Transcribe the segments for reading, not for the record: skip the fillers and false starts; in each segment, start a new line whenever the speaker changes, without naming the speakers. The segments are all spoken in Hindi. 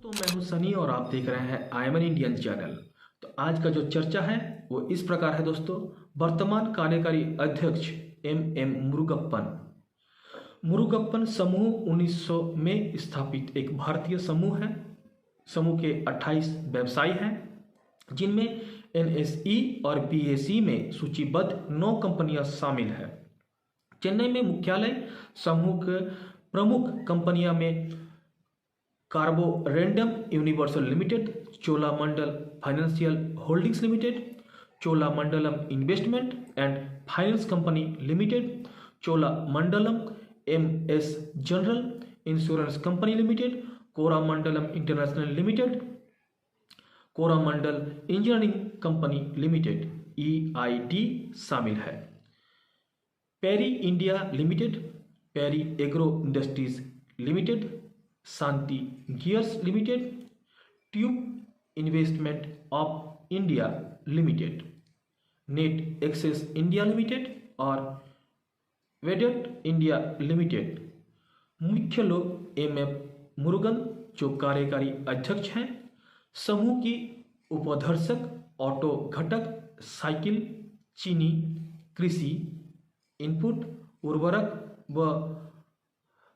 तो मैं हूं सनी और आप देख रहे हैं I am an Indian channel. तो आज का जो चर्चा है वो इस प्रकार है दोस्तों। वर्तमान कार्यकारी अध्यक्ष एम मुरुगप्पन। मुरुगप्पन समूह 1900 में स्थापित एक भारतीय समूह है। समूह के 28 व्यवसायी हैं, जिनमें एनएसई और बीएसई में सूचीबद्ध 9 कंपनियां शामिल हैं। चेन्नई में मुख्यालय। समूह के प्रमुख कंपनियां में Carborundum universal Limited, Cholamandal Financial Holdings Limited, Cholamandalam investment and finance company Limited, Cholamandalam MS General insurance company Limited, Coromandel International Limited, Coromandel Engineering Company Limited EID शामिल है। Parry India Limited, Parry Agro Industries Limited, Shanti Gears Limited, Tube investment of India Limited, Net Access India Limited और वेडेट इंडिया लिमिटेड। मुख्य लोग MM मुरुगन जो कार्यकारी अध्यक्ष हैं। समूह की उपाध्यक्ष ऑटो घटक, साइकिल, चीनी, कृषि इनपुट, उर्वरक व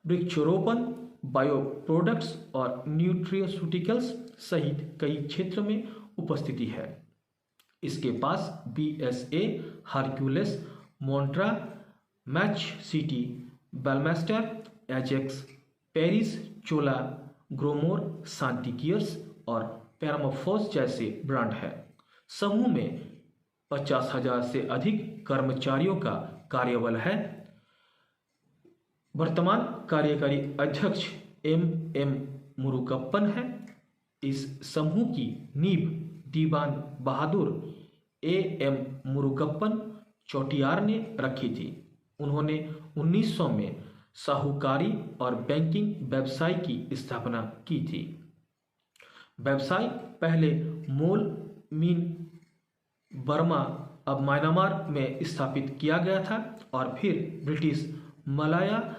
वृक्षारोपण, बायो प्रोडक्ट्स और न्यूट्रियोस्यूटिकल्स सहित कई क्षेत्र में उपस्थिति है। इसके पास BSA, Hercules, Montra, Mach City, Ballmaster, Ajax, Paris, Chola, Gromor, Shanti Gears और पैरामोफोस जैसे ब्रांड है। समूह में 50,000 से अधिक कर्मचारियों का कार्यबल है। वर्तमान कार्यकारी अध्यक्ष MM मुरुगप्पन है। इस समूह की नींव दीवान बहादुर AM मुरुगप्पन चौटियार ने रखी थी। उन्होंने 1900 में साहूकारी और बैंकिंग व्यवसाय की स्थापना की थी। व्यवसाय पहले मोल मीन बर्मा अब म्यांमार में स्थापित किया गया था और फिर British Malaya,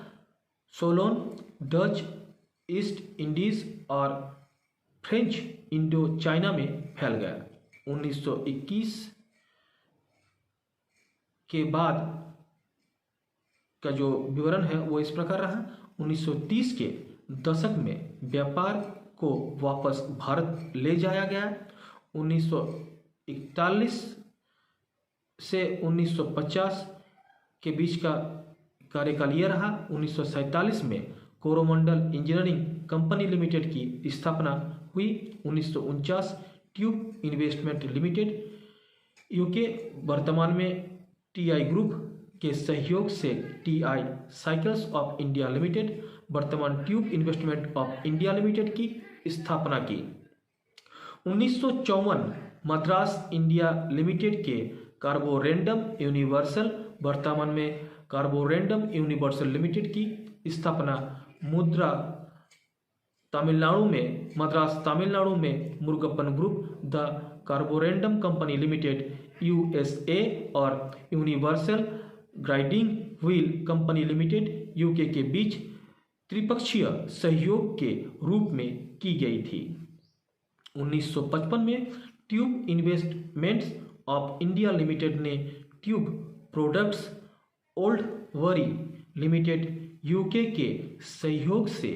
Ceylon, Dutch East Indies और फ्रेंच इंडो चाइना में फैल गया। 1921 के बाद का जो विवरण है वो इस प्रकार रहा। 1930 के दशक में व्यापार को वापस भारत ले जाया गया। 1941 से 1950 के बीच का कार्यकाल यह रहा। 1947 में कोरोमंडल इंजीनियरिंग कंपनी लिमिटेड की स्थापना हुई। 1949 ट्यूब इन्वेस्टमेंट लिमिटेड UK वर्तमान में TI ग्रुप के सहयोग से TI cycles of India limited वर्तमान tube investment of India limited की स्थापना की। 1954 मद्रास इंडिया लिमिटेड के कार्बोरेंडम यूनिवर्सल वर्तमान में कार्बोरेंडम यूनिवर्सल लिमिटेड की स्थापना मुद्रा तमिलनाडु में मद्रास तमिलनाडु में Murugappan group the carborundum company limited USA और universal grinding wheel company limited UK के बीच त्रिपक्षीय सहयोग के रूप में की गई थी। 1955 में tube investments of India limited ने tube products Oldbury limited UK के सहयोग से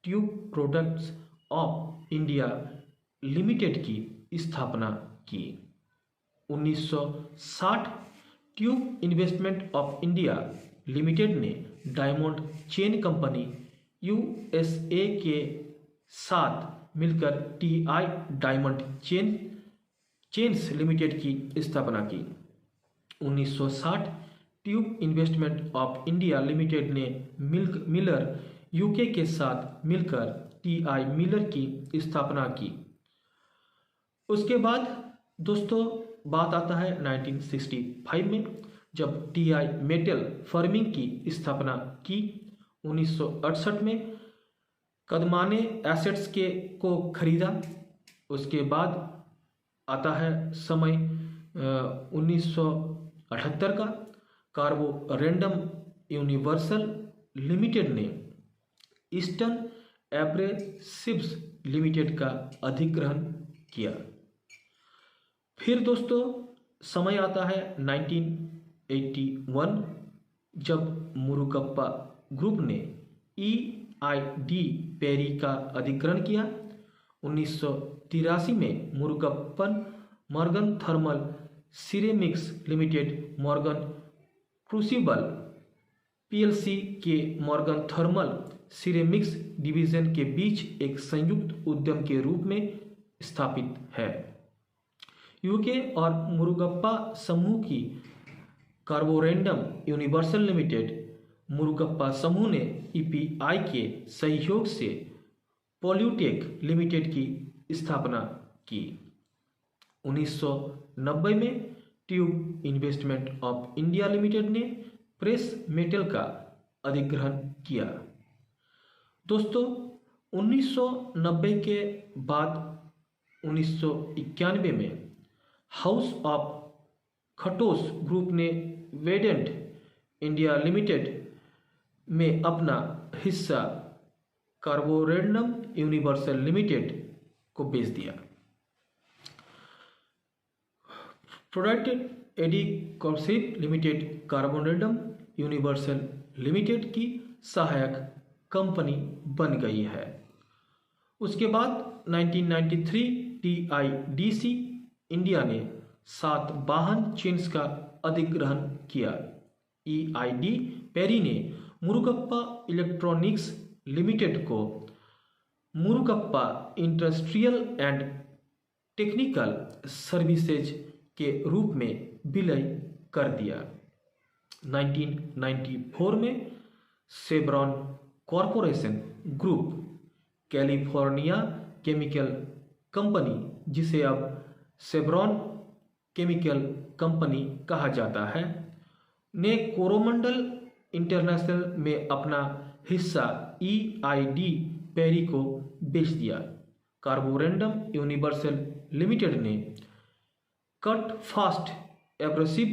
tube products of India limited की स्थापना की। 1960 tube investment of India limited ने डायमंड चेन कंपनी USA के साथ मिलकर TI डायमंड चेन्स लिमिटेड की स्थापना की। 1960 tube investment of India limited ने मिलर UK के साथ मिलकर TI मिलर की स्थापना की। उसके बाद दोस्तों बात आता है 1965 में, जब TI मेटल फर्मिंग की स्थापना की। 1968 में कदमाने एसेट्स को खरीदा। उसके बाद आता है समय 1978 का। कार्बोरेंडम यूनिवर्सल लिमिटेड ने ईस्टर्न एब्रेसिव्स लिमिटेड का अधिग्रहण किया। फिर दोस्तों समय आता है 1981, जब मुरुगप्पा ग्रुप ने EID पेरी का अधिग्रहण किया। 1983 में Murugappan Morgan thermal ceramics limited Morgan crucible PLC के मॉर्गन थर्मल सिरेमिक्स डिवीजन के बीच एक संयुक्त उद्यम के रूप में स्थापित है। यूके और मुरुगप्पा समूह की कार्बोरेंडम यूनिवर्सल लिमिटेड मुरुगप्पा समूह ने EPI के सहयोग से पॉल्यूटेक लिमिटेड की स्थापना की। 1990 में tube investment of India limited ने प्रेस मेटल का अधिग्रहण किया। दोस्तों 1990 के बाद 1991 में हाउस ऑफ खटोस ग्रुप ने वेडेंट इंडिया लिमिटेड में अपना हिस्सा कार्बोरेंडम यूनिवर्सल लिमिटेड को बेच दिया। प्रोडक्ट एडिकॉर्सिव लिमिटेड कार्बोरेंडम यूनिवर्सल लिमिटेड की सहायक कंपनी बन गई है। उसके बाद 1993 TIDC इंडिया ने 7 वाहन चेन्स का अधिग्रहण किया। EID पेरी ने मुरुगप्पा इलेक्ट्रॉनिक्स लिमिटेड को Murugappa industrial and technical services के रूप में विलय कर दिया। 1994 में chevron corporation group California chemical company, जिसे अब शेवरॉन केमिकल कंपनी कहा जाता है, ने कोरोमंडल इंटरनेशनल में अपना हिस्सा EID पेरी को बेच दिया। कार्बोरेंडम यूनिवर्सल लिमिटेड ने cut fast abrasive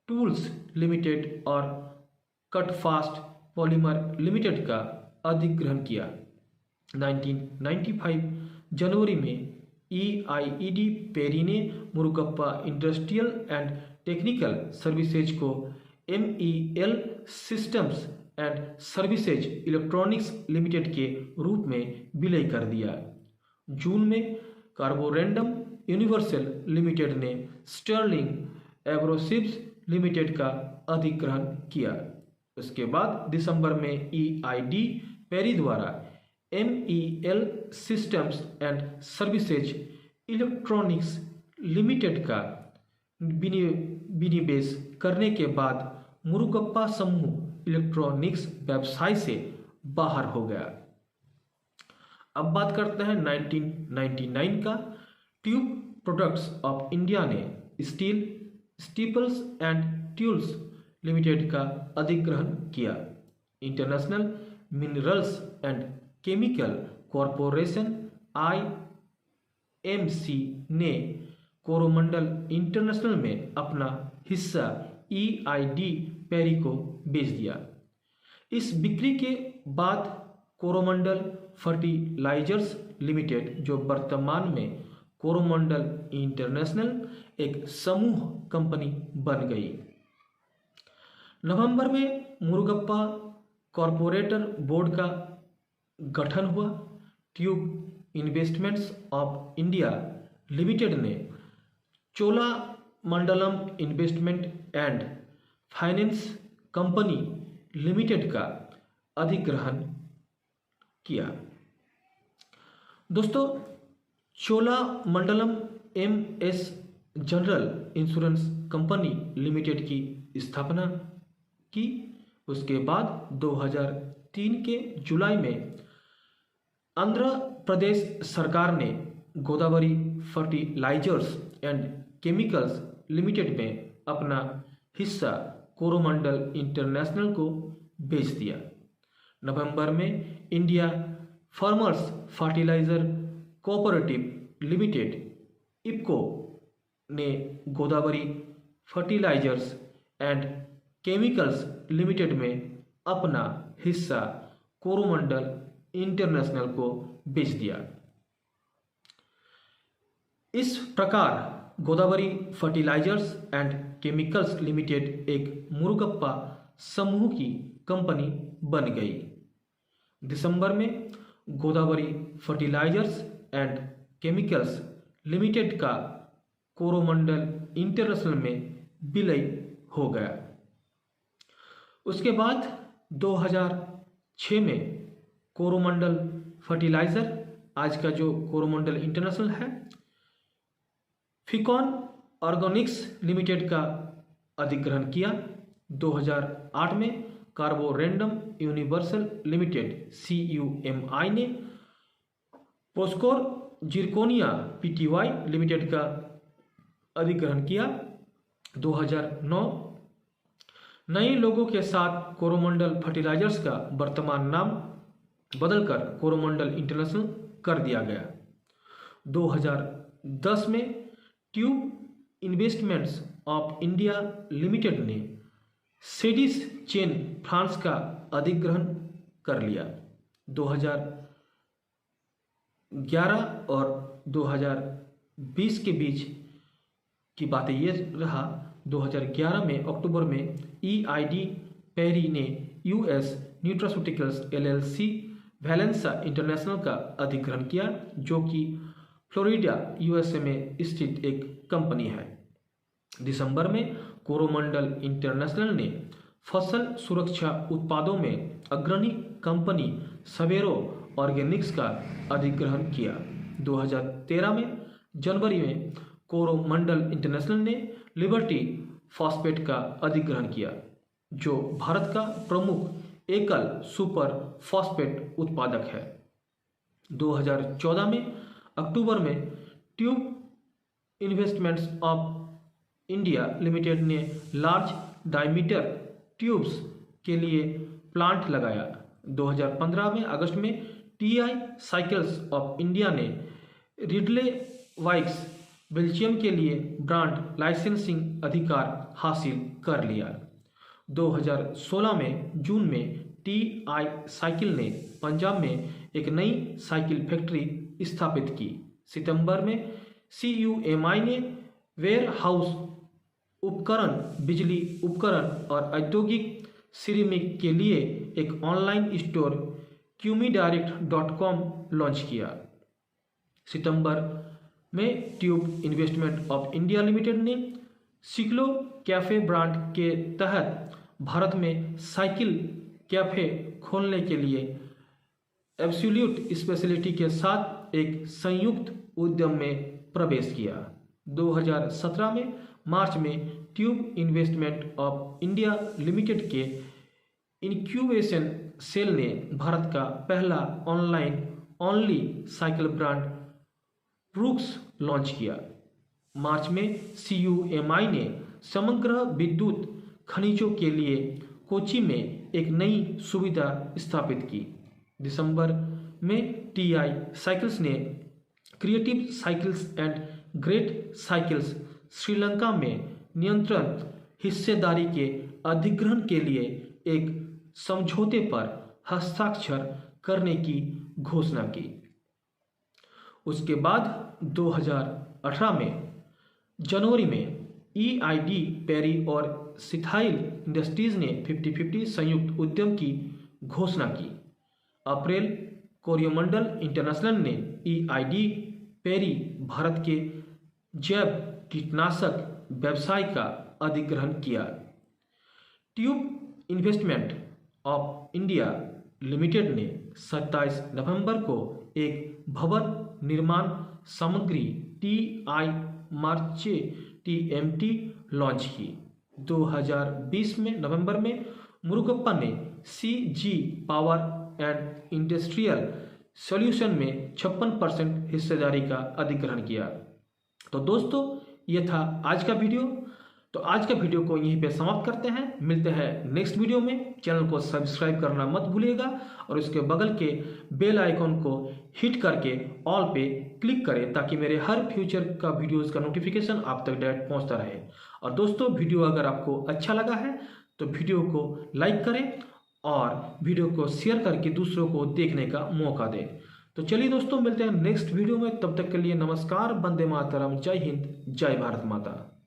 tools limited और कट फास्ट पॉलीमर लिमिटेड का अधिग्रहण किया। 1995 जनवरी में EID पेरी ने Murugappa industrial and technical services को MEL systems and services electronics limited के रूप में विलय कर दिया। जून में कार्बोरेंडम यूनिवर्सल लिमिटेड ने स्टर्लिंग एब्रेसिव्स लिमिटेड का अधिग्रहण किया। उसके बाद दिसंबर में EID पेरी द्वारा MEL systems and services electronics limited का विनिवेश करने के बाद मुरुगप्पा समूह इलेक्ट्रॉनिक्स व्यवसाय से बाहर हो गया। अब बात करते हैं 1999 का। ट्यूब प्रोडक्ट्स ऑफ इंडिया ने स्टील स्टीपल्स एंड ट्यूल्स लिमिटेड का अधिग्रहण किया। International minerals and chemical corporation IMC ने कोरोमंडल इंटरनेशनल में अपना हिस्सा EID पेरी को बेच दिया। इस बिक्री के बाद कोरोमंडल फर्टिलाइजर्स लिमिटेड, जो वर्तमान में कोरोमंडल इंटरनेशनल एक समूह कंपनी बन गई। नवंबर में मुरुगप्पा कॉरपोरेटर बोर्ड का गठन हुआ। Tube investments of India limited ने Cholamandalam investment and finance company limited का अधिग्रहण किया। दोस्तों Cholamandalam MS general insurance company limited की स्थापना की। उसके बाद 2003 के जुलाई में आंध्र प्रदेश सरकार ने Godavari fertilisers and chemicals limited में अपना हिस्सा कोरोमंडल इंटरनेशनल को बेच दिया। नवंबर में India farmers fertiliser cooperative limited IFCO ने Godavari fertilisers and chemicals limited में अपना हिस्सा कोरोमंडल इंटरनेशनल को बेच दिया। इस प्रकार Godavari fertilisers and chemicals limited एक मुरुगप्पा समूह की कंपनी बन गई। दिसंबर में Godavari fertilisers and chemicals limited का कोरोमंडल इंटरनेशनल में विलय हो गया। उसके बाद 2006 में कोरोमंडल फर्टिलाइजर, आज का जो कोरोमंडल इंटरनेशनल है, फिकॉन ऑर्गेनिक्स लिमिटेड का अधिग्रहण किया। 2008 में कार्बोरेंडम यूनिवर्सल लिमिटेड CUMI ने पोस्कोर जिरकोनिया PTY लिमिटेड का अधिग्रहण किया। 2009 नए लोगों के साथ कोरोमंडल फर्टिलाइजर्स का वर्तमान नाम बदलकर कोरोमंडल इंटरनेशनल कर दिया गया। 2010 में tube investments of India limited ने सेडिस चेन फ्रांस का अधिग्रहण कर लिया। 2011 और 2020 के बीच की बातें ये रहा। 2011 में अक्टूबर में EID पेरी ने US न्यूट्रास्यूटिकल्स LLC वैलेंसा इंटरनेशनल का अधिग्रहण किया, जो कि फ्लोरिडा USA में स्थित एक कंपनी है। दिसंबर में कोरोमंडल इंटरनेशनल ने फसल सुरक्षा उत्पादों में अग्रणी कंपनी सवेरो ऑर्गेनिक्स का अधिग्रहण किया। 2013 में जनवरी में कोरोमंडल इंटरनेशनल ने लिबर्टी फॉस्फेट का अधिग्रहण किया, जो भारत का प्रमुख एकल सुपर फॉस्फेट उत्पादक है। 2014 में अक्टूबर में tube investments of India limited ने लार्ज डायमीटर ट्यूब्स के लिए प्लांट लगाया। 2015 में अगस्त में TI साइकिल्स ऑफ इंडिया ने रिडले वाइक्स बेल्जियम के लिए ब्रांड लाइसेंसिंग अधिकार हासिल कर लिया। 2016 में जून में TI साइकिल ने पंजाब में एक नई साइकिल फैक्ट्री स्थापित की। सितंबर में CUMI ने वेयर हाउस उपकरण, बिजली उपकरण और औद्योगिक सिरेमिक के लिए एक ऑनलाइन स्टोर QMIdirect.com लॉन्च किया। सितंबर में tube investment of India limited ने सिक्लो कैफे ब्रांड के तहत भारत में साइकिल कैफे खोलने के लिए एब्सोल्यूट स्पेशलिटी के साथ एक संयुक्त उद्यम में प्रवेश किया। 2017 में मार्च में tube investment of India limited के इंक्यूबेशन सेल ने भारत का पहला online only cycle brand Brooks launch किया। मार्च में CUMI ने समग्र विद्युत खनिजों के लिए कोची में एक नई सुविधा स्थापित की। दिसंबर में TI साइकिल्स ने creative cycles and great cycles Sri Lanka में नियंत्रण हिस्सेदारी के अधिग्रहण के लिए एक समझौते पर हस्ताक्षर करने की घोषणा की। उसके बाद 2018 में जनवरी में EID पेरी और सिथाइल इंडस्ट्रीज ने 50-50 संयुक्त उद्यम की घोषणा की। अप्रैल कोरोमंडल इंटरनेशनल ने EID पेरी भारत के जैव कीटनाशक व्यवसाय का अधिग्रहण किया। Tube investment of India limited ने 27 नवंबर को एक भवन निर्माण सामग्री TI मार्चे TMT लॉन्च की। 2020 में नवंबर में मुरुगप्पा ने CG power and industrial solution में 56% हिस्सेदारी का अधिग्रहण किया। तो दोस्तों, ये था आज का वीडियो। तो आज का वीडियो को यहीं पे समाप्त करते हैं। मिलते हैं नेक्स्ट वीडियो में। चैनल को सब्सक्राइब करना मत भूलिएगा और उसके बगल के बेल आइकॉन को हिट करके ऑल पे क्लिक करें, ताकि मेरे हर फ्यूचर का वीडियोस का नोटिफिकेशन आप तक डायरेक्ट पहुंचता रहे। और दोस्तों, वीडियो अगर आपको अच्छा लगा है तो वीडियो को लाइक करें और वीडियो को शेयर करके दूसरों को देखने का मौका दें। तो चलिए दोस्तों, मिलते हैं नेक्स्ट वीडियो में। तब तक के लिए नमस्कार, वंदे मातरम, जय हिंद, जय भारत माता।